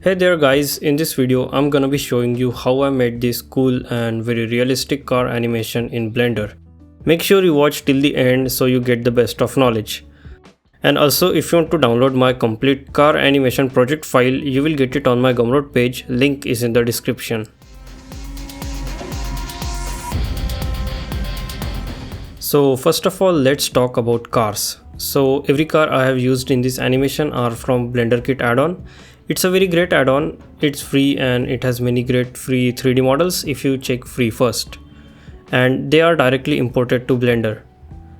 Hey there guys, in this video I'm gonna be showing you how I made this cool and very realistic car animation in Blender. Make sure you watch till the end so you get the best of knowledge. And also if you want to download my complete car animation project file, you will get it on my Gumroad page, link is in the description. So first of all, let's talk about cars. So every car I have used in this animation are from BlenderKit Addon. It's a very great add-on, it's free and it has many great free 3D models if you check free first. And they are directly imported to Blender.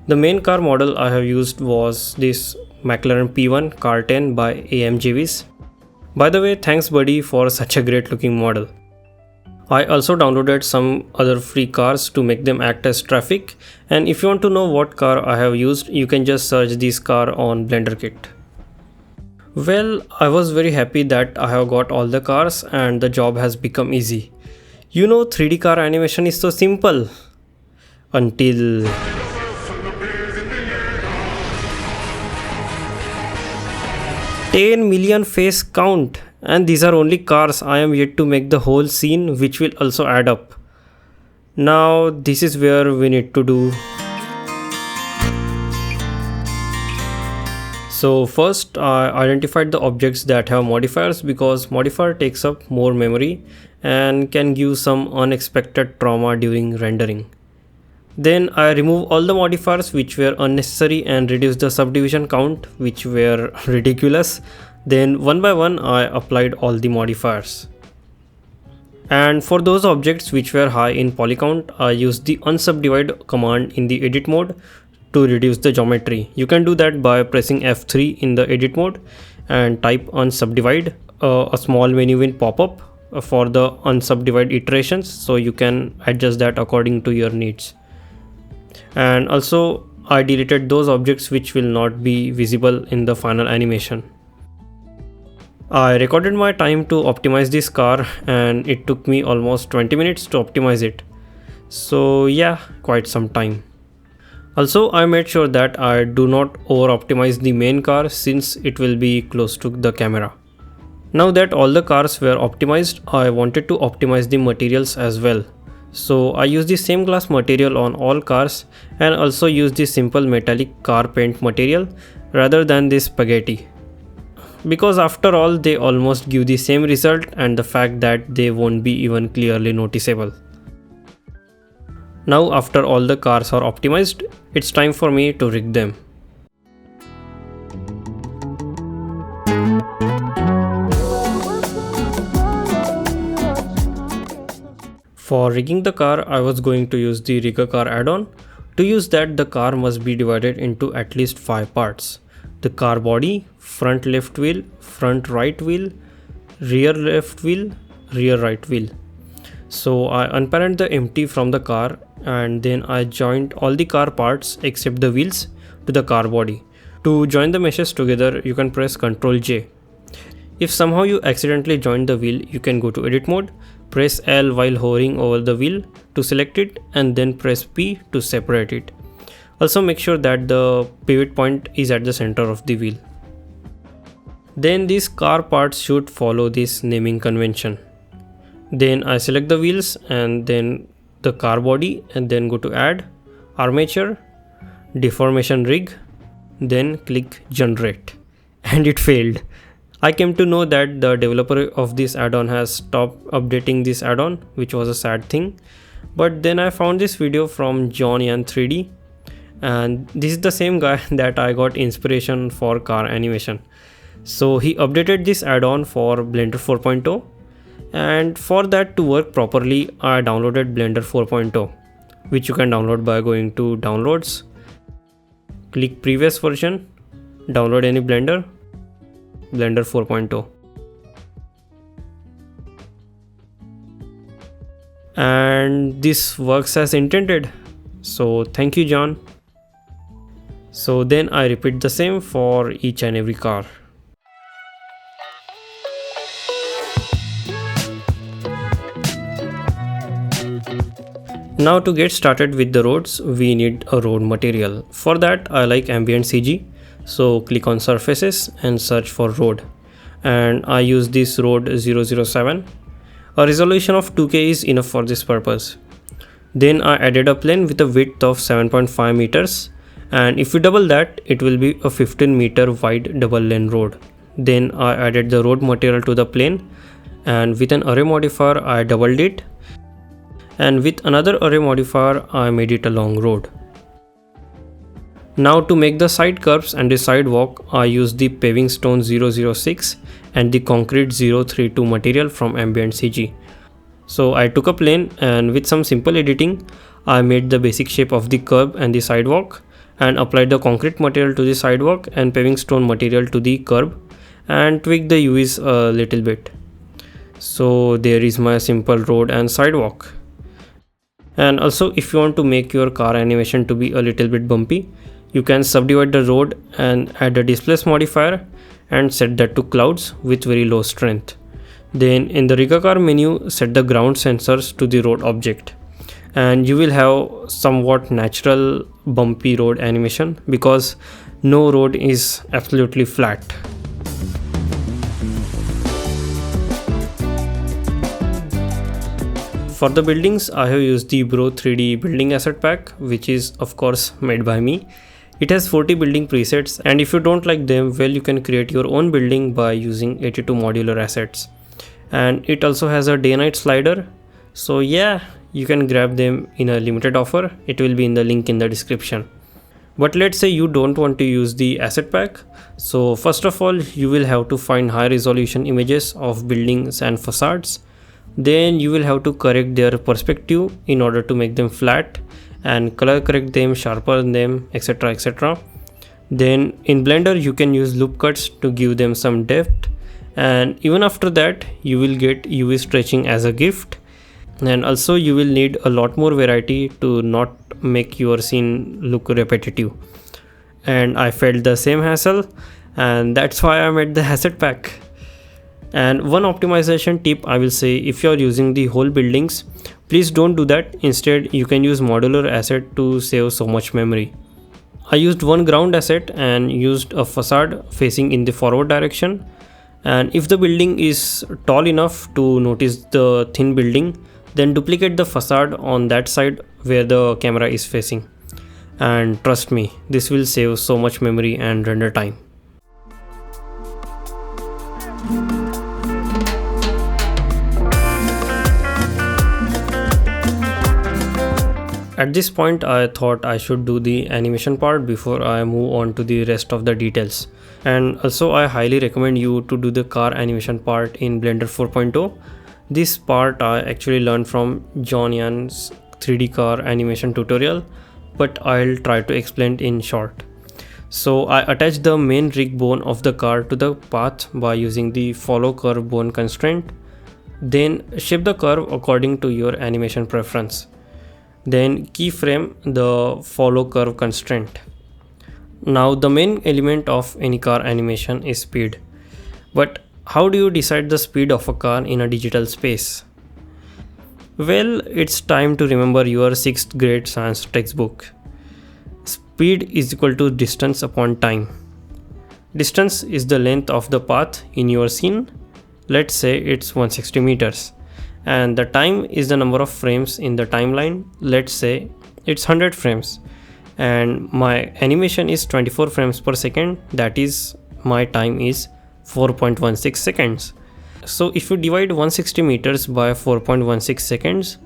The main car model I have used was this McLaren P1 Car 10 by AMD. By the way, thanks buddy for such a great looking model. I also downloaded some other free cars to make them act as traffic, and if you want to know what car I have used, you can just search this car on BlenderKit. Well, I was very happy that I have got all the cars and the job has become easy. You know, 3D car animation is so simple. Until... $10 million face count, and these are only cars. I am yet to make the whole scene, which will also add up. Now this is where we need to do. So first I identified the objects that have modifiers because modifier takes up more memory and can give some unexpected trauma during rendering. Then I remove all the modifiers which were unnecessary and reduce the subdivision count which were ridiculous. Then one by one I applied all the modifiers. And for those objects which were high in poly count, I used the unsubdivide command in the edit mode to reduce the geometry. You can do that by pressing F3 in the edit mode and type unsubdivide. A small menu will pop up for the unsubdivide iterations, so you can adjust that according to your needs. And also I deleted those objects which will not be visible in the final animation. I recorded my time to optimize this car and it took me almost 20 minutes to optimize it. So yeah, quite some time. Also, I made sure that I do not over optimize the main car since it will be close to the camera. Now that all the cars were optimized, I wanted to optimize the materials as well. So I used the same glass material on all cars and also used the simple metallic car paint material rather than this spaghetti. Because after all, they almost give the same result and the fact that they won't be even clearly noticeable. Now after all the cars are optimized, it's time for me to rig them. For rigging the car, I was going to use the Rigger Car add-on. To use that, the car must be divided into at least 5 parts. The car body, front left wheel, front right wheel, rear left wheel, rear right wheel. So I unparent the empty from the car and then I joined all the car parts except the wheels to the car body. To join the meshes together, you can press Ctrl J. If somehow you accidentally join the wheel, you can go to edit mode, press L while hovering over the wheel to select it and then press P to separate it. Also make sure that the pivot point is at the center of the wheel. Then these car parts should follow this naming convention. Then I select the wheels and then the car body and then go to add, armature, deformation rig, then click generate. And it failed. I came to know that the developer of this add-on has stopped updating this add-on, which was a sad thing. But then I found this video from John Yan 3D, and this is the same guy that I got inspiration for car animation. So he updated this add-on for Blender 4.0. And for that to work properly, I downloaded Blender 4.0, which you can download by going to downloads, click previous version, download any Blender 4.0. And this works as intended. So thank you, John. So then I repeat the same for each and every car. Now to get started with the roads, we need a road material. For that I like ambient CG, so click on surfaces and search for road. and I use this road 007. A resolution of 2K is enough for this purpose. Then I added a plane with a width of 7.5 meters, and if we double that, it will be a 15-meter wide double lane road. Then I added the road material to the plane, and with an array modifier I doubled it, and with another array modifier I made it a long road. Now to make the side curves and the sidewalk, I used the paving stone 006 and the concrete 032 material from Ambient CG. So I took a plane and with some simple editing, I made the basic shape of the curb and the sidewalk, and applied the concrete material to the sidewalk and paving stone material to the curb, and tweaked the UVs a little bit. So there is my simple road and sidewalk. And also, if you want to make your car animation to be a little bit bumpy, you can subdivide the road and add a displace modifier and set that to clouds with very low strength. Then in the Riga car menu, set the ground sensors to the road object, and you will have somewhat natural bumpy road animation because no road is absolutely flat. For the buildings, I have used the Bro 3D building asset pack, which is of course made by me. It has 40 building presets, and if you don't like them, well, you can create your own building by using 82 modular assets. And it also has a day-night slider, so yeah, you can grab them in a limited offer. It will be in the link in the description. But let's say you don't want to use the asset pack. So first of all, you will have to find high resolution images of buildings and facades. Then you will have to correct their perspective in order to make them flat, and color correct them, sharpen them, etc, etc. Then in Blender you can use loop cuts to give them some depth, and even after that you will get UV stretching as a gift. And also you will need a lot more variety to not make your scene look repetitive. And I felt the same hassle, and that's why I made the asset pack. And one optimization tip I will say, if you are using the whole buildings, please don't do that. Instead, you can use modular asset to save so much memory. I used one ground asset and used a facade facing in the forward direction. And if the building is tall enough to notice the thin building, then duplicate the facade on that side where the camera is facing. And trust me, this will save so much memory and render time. At this point, I thought I should do the animation part before I move on to the rest of the details. And also I highly recommend you to do the car animation part in Blender 4.0. This part I actually learned from John Yan's 3D car animation tutorial, but I'll try to explain it in short. So I attached the main rig bone of the car to the path by using the follow curve bone constraint. Then shape the curve according to your animation preference. Then keyframe the follow curve constraint. Now the main element of any car animation is speed. But how do you decide the speed of a car in a digital space? Well, it's time to remember your 6th grade science textbook. Speed is equal to distance upon time. Distance is the length of the path in your scene. Let's say it's 160 meters. And the time is the number of frames in the timeline. Let's say it's 100 frames. And my animation is 24 frames per second. That is, my time is 4.16 seconds. So if you divide 160 meters by 4.16 seconds,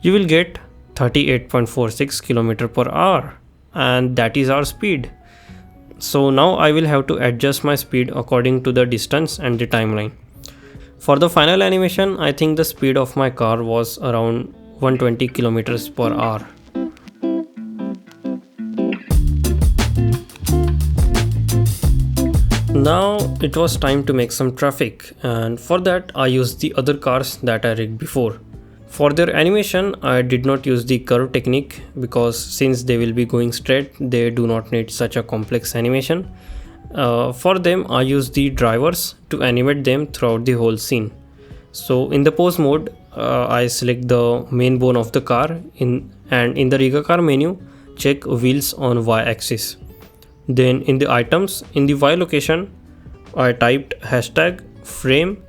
you will get 38.46 km per hour. And that is our speed. So now I will have to adjust my speed according to the distance and the timeline. For the final animation, I think the speed of my car was around 120 km per hour. Now it was time to make some traffic, and for that I used the other cars that I rigged before. For their animation, I did not use the curve technique because since they will be going straight, they do not need such a complex animation. For them, I used the drivers to animate them throughout the whole scene. So in the pose mode, I select the main bone of the car and in the Riga car menu, check wheels on Y-axis. Then in the items, in the Y location, I typed hashtag frame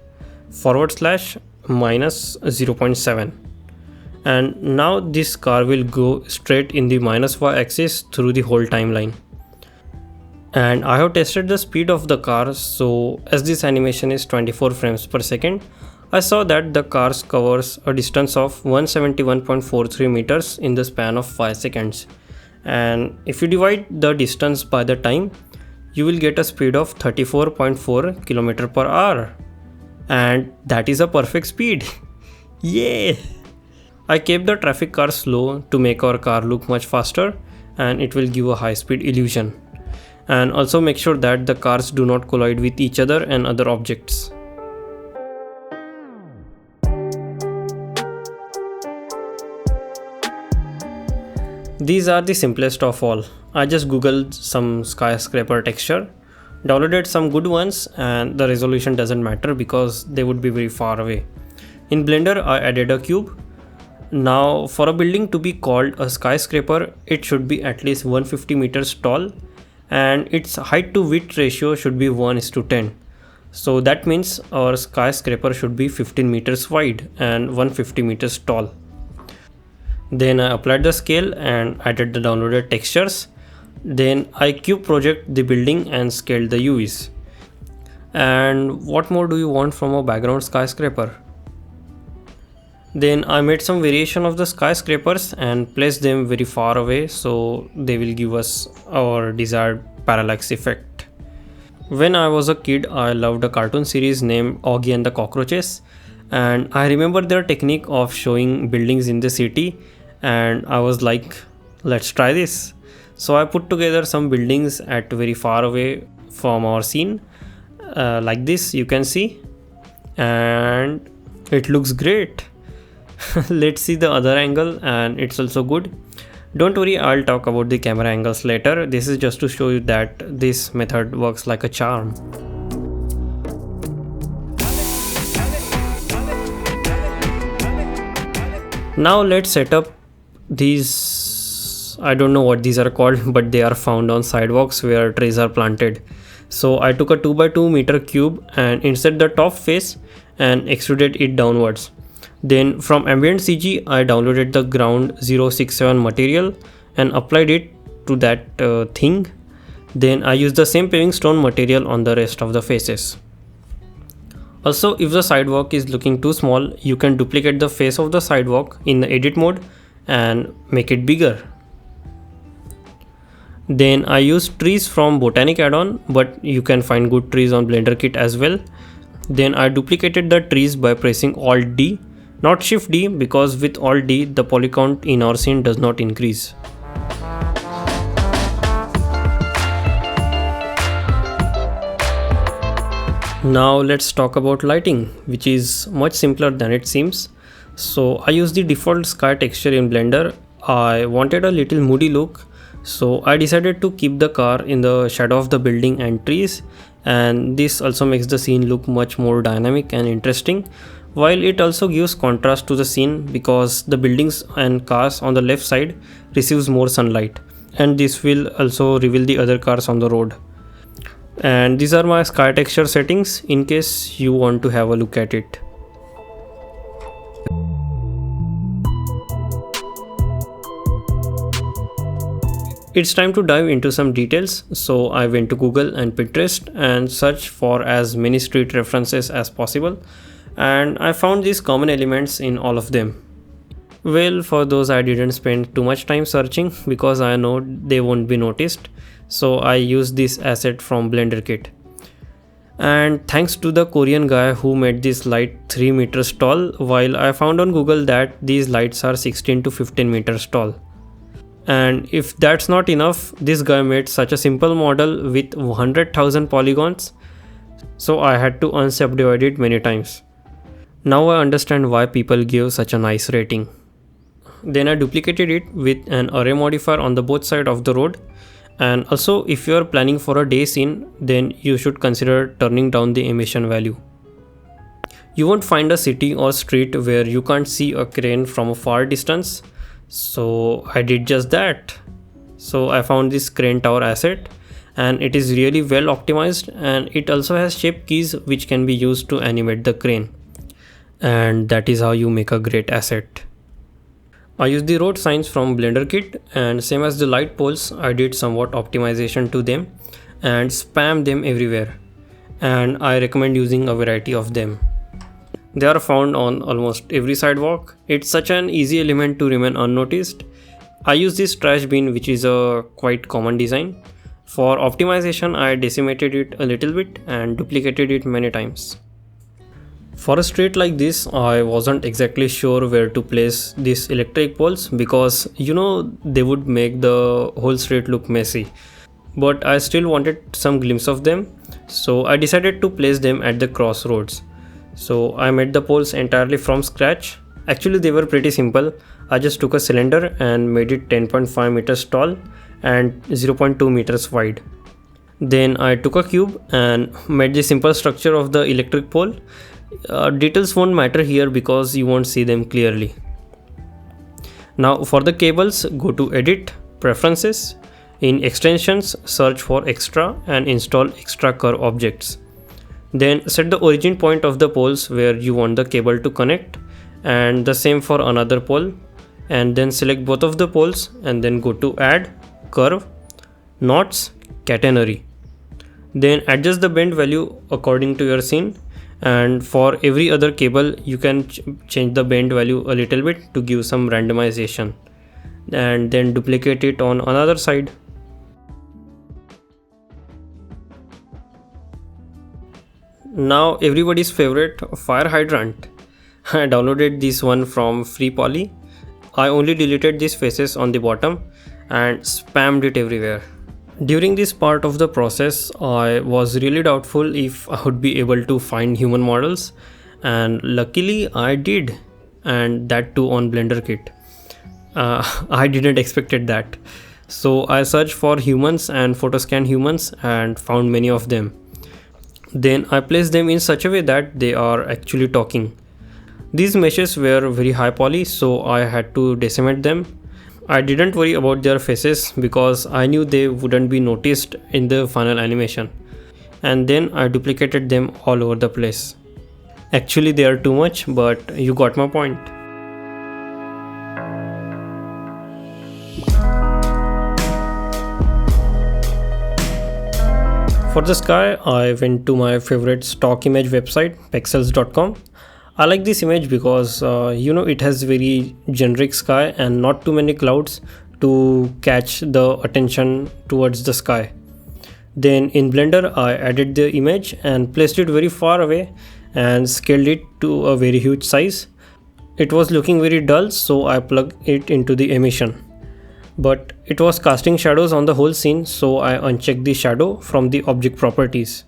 /minus 0.7. And now this car will go straight in the minus y axis through the whole timeline. And I have tested the speed of the car, so as this animation is 24 frames per second, I saw that the car covers a distance of 171.43 meters in the span of 5 seconds. And if you divide the distance by the time, you will get a speed of 34.4 km per hour. And that is a perfect speed. Yay! I kept the traffic car slow to make our car look much faster, and it will give a high speed illusion. And also make sure that the cars do not collide with each other and other objects. These are the simplest of all. I just googled some skyscraper texture, downloaded some good ones, and the resolution doesn't matter because they would be very far away. In Blender, I added a cube. Now for a building to be called a skyscraper, it should be at least 150 meters tall, and its height to width ratio should be 1:10. So that means our skyscraper should be 15 meters wide and 150 meters tall. Then I applied the scale and added the downloaded textures. Then I cube project the building and scaled the UVs. And what more do you want from a background skyscraper? Then I made some variation of the skyscrapers and placed them very far away so they will give us our desired parallax effect. When I was a kid, I loved a cartoon series named Augie and the Cockroaches, and I remember their technique of showing buildings in the city, and I was like, let's try this. So I put together some buildings at very far away from our scene, like this you can see, and it looks great. Let's see the other angle, and it's also good. Don't worry, I'll talk about the camera angles later. This is just to show you that this method works like a charm. Now let's set up these, I don't know what these are called, but they are found on sidewalks where trees are planted. So I took a 2x2 meter cube and inset the top face and extruded it downwards. Then from ambient CG, I downloaded the ground 067 material and applied it to that thing. Then I used the same paving stone material on the rest of the faces. Also, if the sidewalk is looking too small, you can duplicate the face of the sidewalk in the edit mode and make it bigger. Then I used trees from BlenderKit Addon, but you can find good trees on BlenderKit as well. Then I duplicated the trees by pressing Alt D, not Shift D, because with Alt D the poly count in our scene does not increase. Now let's talk about lighting, which is much simpler than it seems. So I use the default sky texture in Blender. I wanted a little moody look, so I decided to keep the car in the shadow of the building and trees, and this also makes the scene look much more dynamic and interesting, while it also gives contrast to the scene because the buildings and cars on the left side receives more sunlight, and this will also reveal the other cars on the road. And these are my sky texture settings in case you want to have a look at it. It's time to dive into some details, so I went to Google and Pinterest and searched for as many street references as possible, and I found these common elements in all of them. Well, for those I didn't spend too much time searching because I know they won't be noticed, so I used this asset from BlenderKit. And thanks to the Korean guy who made this light 3 meters tall, while I found on Google that these lights are 16 to 15 meters tall. And if that's not enough, this guy made such a simple model with 100,000 polygons, so I had to unsubdivide it many times. Now I understand why people give such a nice rating. Then I duplicated it with an array modifier on the both sides of the road. And also, if you are planning for a day scene, then you should consider turning down the emission value. You won't find a city or street where you can't see a crane from a far distance, so I did just that. So I found this crane tower asset and it is really well optimized, and it also has shape keys which can be used to animate the crane. And that is how you make a great asset. I used the road signs from BlenderKit, and same as the light poles, I did somewhat optimization to them and spam them everywhere, and I recommend using a variety of them. They are found on almost every sidewalk. It's such an easy element to remain unnoticed. I use this trash bin, which is a quite common design. For optimization, I decimated it a little bit and duplicated it many times. For a street like this, I wasn't exactly sure where to place these electric poles because they would make the whole street look messy. But I still wanted some glimpse of them, so I decided to place them at the crossroads. So I made the poles entirely from scratch. Actually, they were pretty simple. I just took a cylinder and made it 10.5 meters tall and 0.2 meters wide. Then I took a cube and made the simple structure of the electric pole. Details won't matter here because you won't see them clearly. Now for the cables, go to Edit, Preferences. In Extensions, search for Extra and install Extra Curve Objects. Then set the origin point of the poles where you want the cable to connect, and the same for another pole. And then select both of the poles and then go to Add, Curve, Knots, Catenary. Then adjust the bend value according to your scene, and for every other cable you can change the bend value a little bit to give some randomization, and then duplicate it on another side. Now everybody's favorite, fire hydrant. I downloaded this one from Free Poly. I only deleted these faces on the bottom and spammed it everywhere. During this part of the process, I was really doubtful if I would be able to find human models, and luckily I did, and that too on BlenderKit. I didn't expected that. So I searched for humans and photoscanned humans and found many of them. Then I placed them in such a way that they are actually talking. These meshes were very high poly, so I had to decimate them. I didn't worry about their faces because I knew they wouldn't be noticed in the final animation. And then I duplicated them all over the place. Actually they are too much, but you got my point. For the sky, I went to my favorite stock image website, pexels.com. I like this image because it has very generic sky and not too many clouds to catch the attention towards the sky. Then in Blender, I added the image and placed it very far away and scaled it to a very huge size. It was looking very dull, so I plugged it into the emission. But it was casting shadows on the whole scene, so I unchecked the shadow from the object properties.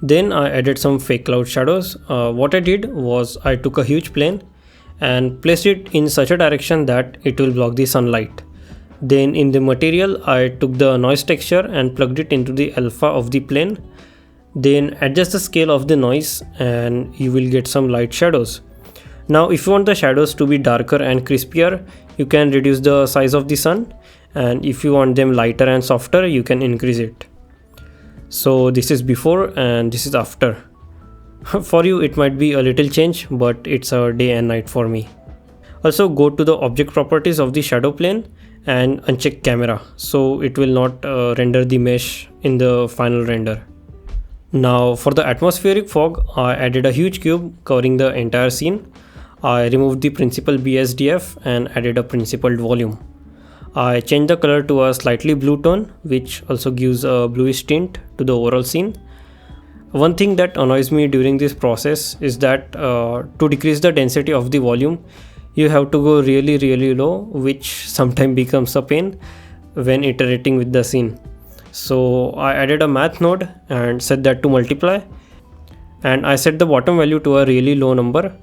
Then I added some fake cloud shadows. What I did was I took a huge plane and placed it in such a direction that it will block the sunlight. Then in the material, I took the noise texture and plugged it into the alpha of the plane. Then adjust the scale of the noise and you will get some light shadows. Now if you want the shadows to be darker and crispier, you can reduce the size of the sun, and if you want them lighter and softer, you can increase it. So this is before and this is after. For you it might be a little change, but it's a day and night for me. Also go to the object properties of the shadow plane and uncheck camera, so it will not render the mesh in the final render. Now for the atmospheric fog, I added a huge cube covering the entire scene. I removed the principal BSDF and added a principled volume. I changed the color to a slightly blue tone, which also gives a bluish tint to the overall scene. One thing that annoys me during this process is that to decrease the density of the volume, you have to go really low, which sometimes becomes a pain when iterating with the scene. So I added a math node and set that to multiply, and I set the bottom value to a really low number.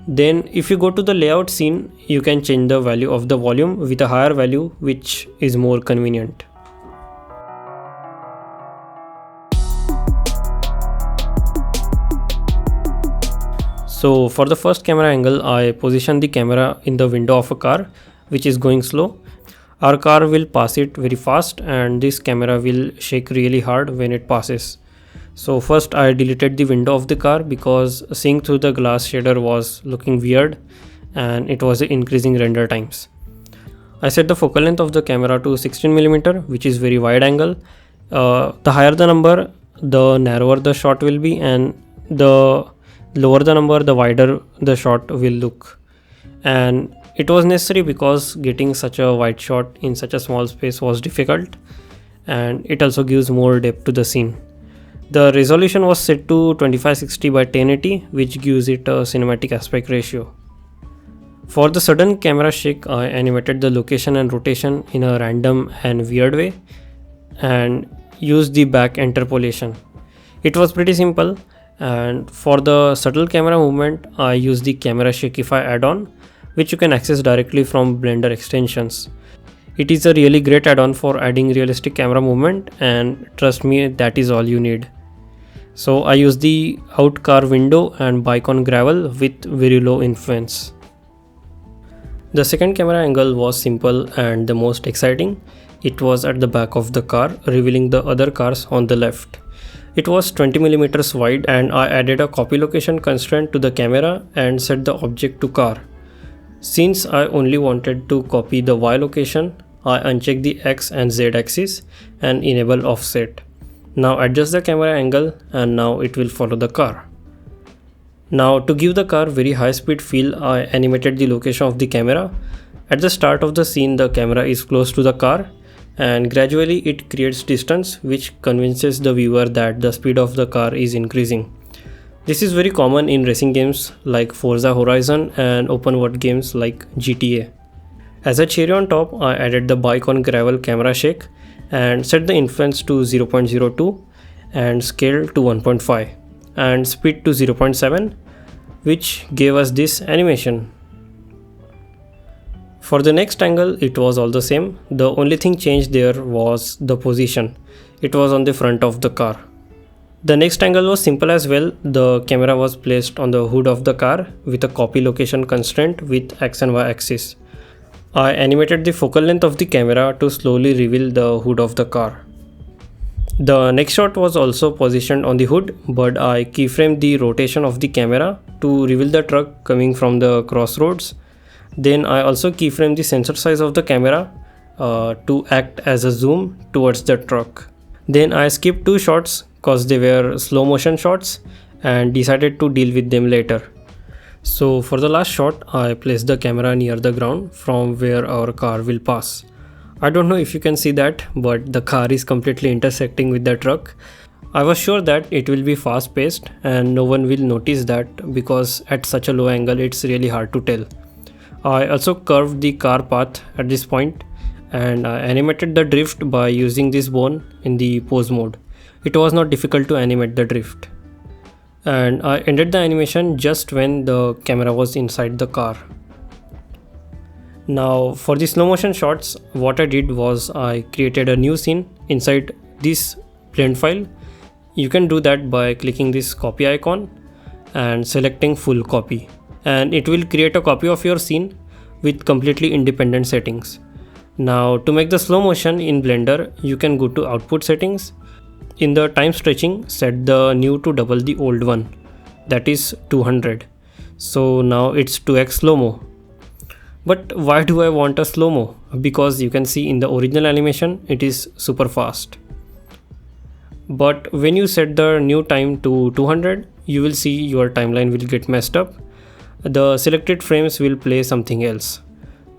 Then if you go to the layout scene, you can change the value of the volume with a higher value, which is more convenient. So for the first camera angle, I position the camera in the window of a car which is going slow. Our car will pass it very fast and this camera will shake really hard when it passes. So first I deleted the window of the car because seeing through the glass shader was looking weird and it was increasing render times. I set the focal length of the camera to 16mm, which is very wide angle. The higher the number, the narrower the shot will be, and the lower the number, the wider the shot will look. And it was necessary because getting such a wide shot in such a small space was difficult, and it also gives more depth to the scene. The resolution was set to 2560 by 1080, which gives it a cinematic aspect ratio. For the sudden camera shake, I animated the location and rotation in a random and weird way and used the back interpolation. It was pretty simple, and for the subtle camera movement, I used the Camera Shakeify add-on, which you can access directly from Blender extensions. It is a really great add-on for adding realistic camera movement, and trust me, that is all you need. So I used the out car window and bike on gravel with very low influence. The second camera angle was simple and the most exciting. It was at the back of the car, revealing the other cars on the left. It was 20mm wide and I added a copy location constraint to the camera and set the object to car. Since I only wanted to copy the Y location, I uncheck the X and Z axis and enable offset. Now adjust the camera angle and now it will follow the car. Now to give the car very high speed feel, I animated the location of the camera. At the start of the scene, the camera is close to the car and gradually it creates distance, which convinces the viewer that the speed of the car is increasing. This is very common in racing games like Forza Horizon and open world games like GTA. As a cherry on top, I added the bike on gravel camera shake and set the influence to 0.02 and scale to 1.5 and speed to 0.7, which gave us this animation. For the next angle, it was all the same. The only thing changed there was the position. It was on the front of the car. The next angle was simple as well. The camera was placed on the hood of the car with a copy location constraint with X and Y axis. I animated the focal length of the camera to slowly reveal the hood of the car. The next shot was also positioned on the hood, but I keyframed the rotation of the camera to reveal the truck coming from the crossroads. Then I also keyframed the sensor size of the camera to act as a zoom towards the truck. Then I skipped two shots cause they were slow motion shots and decided to deal with them later. So for the last shot, I placed the camera near the ground from where our car will pass. I don't know if you can see that, but the car is completely intersecting with the truck. I was sure that it will be fast paced and no one will notice that because at such a low angle it's really hard to tell. I also curved the car path at this point and I animated the drift by using this bone in the pose mode. It was not difficult to animate the drift. And I ended the animation just when the camera was inside the car. Now for the slow motion shots, what I did was I created a new scene inside this blend file. You can do that by clicking this copy icon and selecting full copy, and it will create a copy of your scene with completely independent settings. Now to make the slow motion in Blender, you can go to output settings. In the time stretching, set the new to double the old one, that is 200. So now it's 2x slow-mo. But why do I want a slow-mo? Because you can see in the original animation it is super fast. But when you set the new time to 200, you will see your timeline will get messed up. The selected frames will play something else.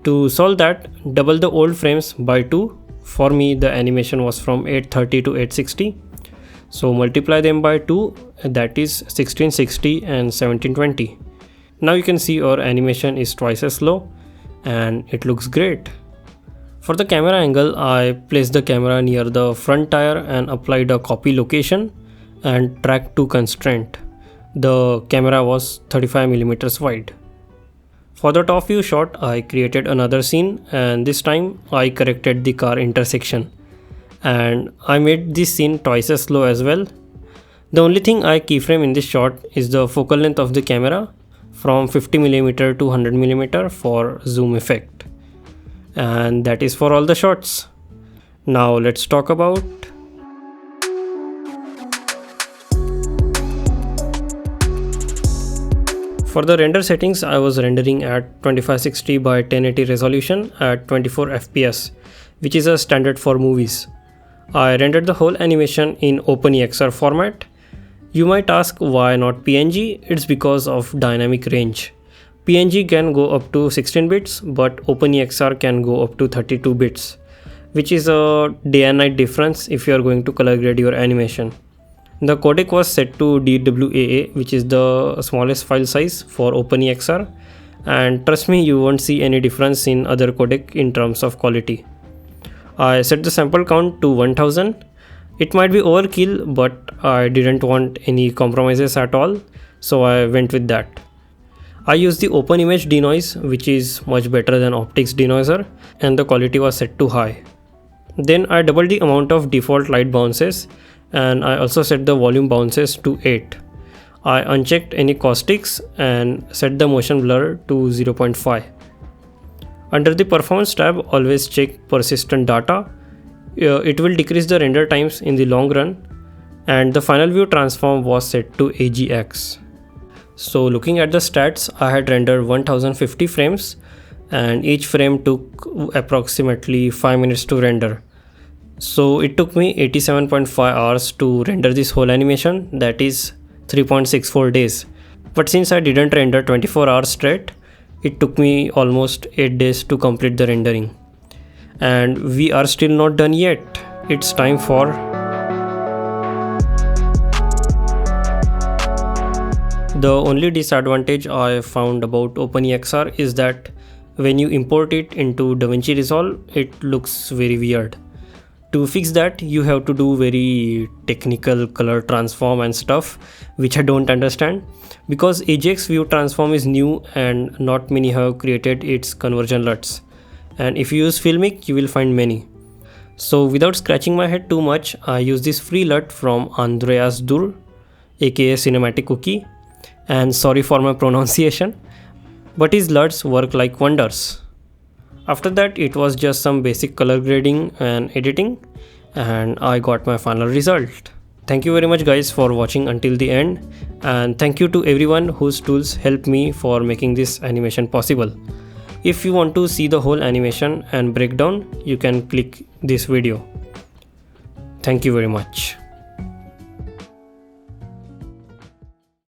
To solve that, double the old frames by 2. For me, the animation was from 830 to 860. So multiply them by 2, that is 1660 and 1720. Now you can see our animation is twice as slow and it looks great. For the camera angle, I placed the camera near the front tire and applied a copy location and track to constraint. The camera was 35mm wide. For the top view shot, I created another scene and this time I corrected the car intersection. And I made this scene twice as slow as well. The only thing I keyframe in this shot is the focal length of the camera from 50mm to 100mm for zoom effect. And that is for all the shots. Now let's talk about for the render settings. I was rendering at 2560 by 1080 resolution at 24 fps, which is a standard for movies. I rendered the whole animation in OpenEXR format. You might ask why not PNG? It's because of dynamic range. PNG can go up to 16 bits, but OpenEXR can go up to 32 bits, which is a day and night difference if you are going to color grade your animation. The codec was set to DWAA, which is the smallest file size for OpenEXR, and trust me, you won't see any difference in other codec in terms of quality. I set the sample count to 1000. It might be overkill, but I didn't want any compromises at all, so I went with that. I used the OpenImage denoise, which is much better than Optics denoiser, and the quality was set to high. Then I doubled the amount of default light bounces, and I also set the volume bounces to 8. I unchecked any caustics and set the motion blur to 0.5. Under the performance tab, always check persistent data. It will decrease the render times in the long run, and the final view transform was set to AGX. So looking at the stats, I had rendered 1050 frames and each frame took approximately 5 minutes to render. So it took me 87.5 hours to render this whole animation, that is 3.64 days. But since I didn't render 24 hours straight, it took me almost 8 days to complete the rendering. And we are still not done yet. It's time for the only disadvantage I found about OpenEXR is that when you import it into DaVinci Resolve, it looks very weird. To fix that, you have to do very technical color transform and stuff, which I don't understand, because AGX view transform is new and not many have created its conversion LUTs. And if you use Filmic, you will find many. So without scratching my head too much, I use this free LUT from Andreas Dur, aka Cinematic Cookie, and sorry for my pronunciation, but his LUTs work like wonders. After that, it was just some basic color grading and editing, and I got my final result. Thank you very much guys for watching until the end, and thank you to everyone whose tools helped me for making this animation possible. If you want to see the whole animation and breakdown, you can click this video. Thank you very much.